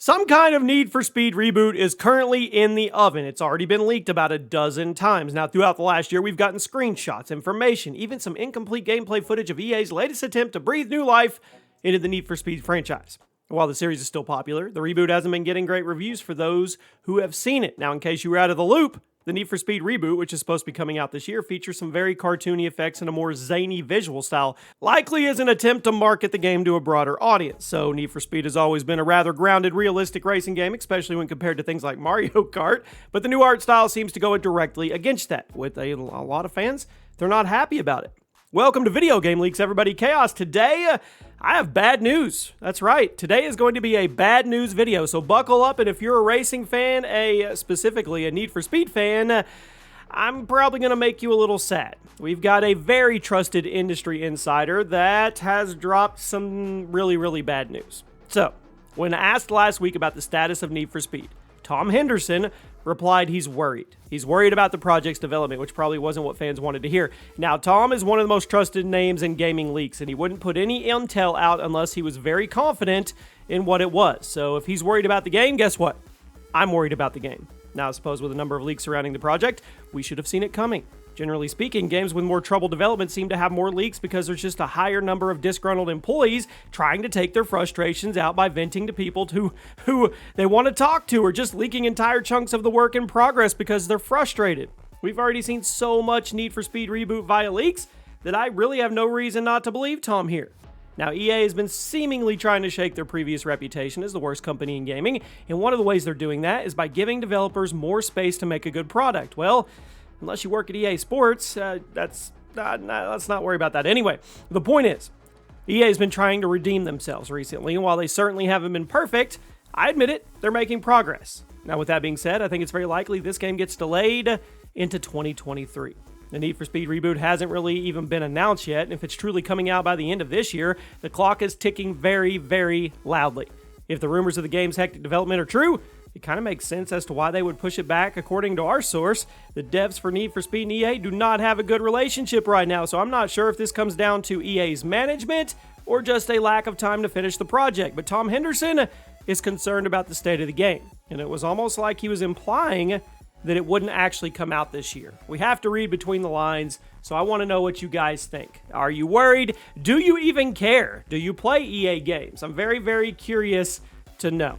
Some kind of Need for Speed reboot is currently in the oven. It's already been leaked about a dozen times. Now, throughout the last year, we've gotten screenshots, information, even some incomplete gameplay footage of EA's latest attempt to breathe new life into the Need for Speed franchise. While the series is still popular, the reboot hasn't been getting great reviews for those who have seen it. Now, in case you were out of the loop, the Need for Speed reboot, which is supposed to be coming out this year, features some very cartoony effects and a more zany visual style, likely as an attempt to market the game to a broader audience. So Need for Speed has always been a rather grounded, realistic racing game, especially when compared to things like Mario Kart, but the new art style seems to go directly against that. With a lot of fans, they're not happy about it. Welcome to Video Game Leaks, everybody. Chaos. Today, I have bad news. That's right. Today is going to be a bad news video, so buckle up, and if you're a racing fan, specifically a Need for Speed fan, I'm probably going to make you a little sad. We've got a very trusted industry insider that has dropped some really bad news. So, when asked last week about the status of Need for Speed, Tom Henderson replied he's worried. He's worried about the project's development, which probably wasn't what fans wanted to hear. Now, Tom is one of the most trusted names in gaming leaks, and he wouldn't put any intel out unless he was very confident in what it was. So if he's worried about the game, guess what? I'm worried about the game. Now, I suppose with a number of leaks surrounding the project, we should have seen it coming. Generally speaking, games with more troubled development seem to have more leaks because there's just a higher number of disgruntled employees trying to take their frustrations out by venting to people who they want to talk to, or just leaking entire chunks of the work in progress because they're frustrated. We've already seen so much Need for Speed reboot via leaks that I really have no reason not to believe Tom here. Now, EA has been seemingly trying to shake their previous reputation as the worst company in gaming, and one of the ways they're doing that is by giving developers more space to make a good product. Well, unless you work at EA Sports, let's not worry about that. Anyway, the point is, EA has been trying to redeem themselves recently, and while they certainly haven't been perfect, I admit it, they're making progress. Now, with that being said, I think it's very likely this game gets delayed into 2023. The Need for Speed reboot hasn't really even been announced yet, and if it's truly coming out by the end of this year, the clock is ticking very loudly. If the rumors of the game's hectic development are true, it kind of makes sense as to why they would push it back. According to our source, the devs for Need for Speed and EA do not have a good relationship right now, so I'm not sure if this comes down to EA's management or just a lack of time to finish the project. But Tom Henderson is concerned about the state of the game, and it was almost like he was implying that it wouldn't actually come out this year. We have to read between the lines, so I want to know what you guys think. Are you worried? Do you even care? Do you play EA games? I'm very curious to know.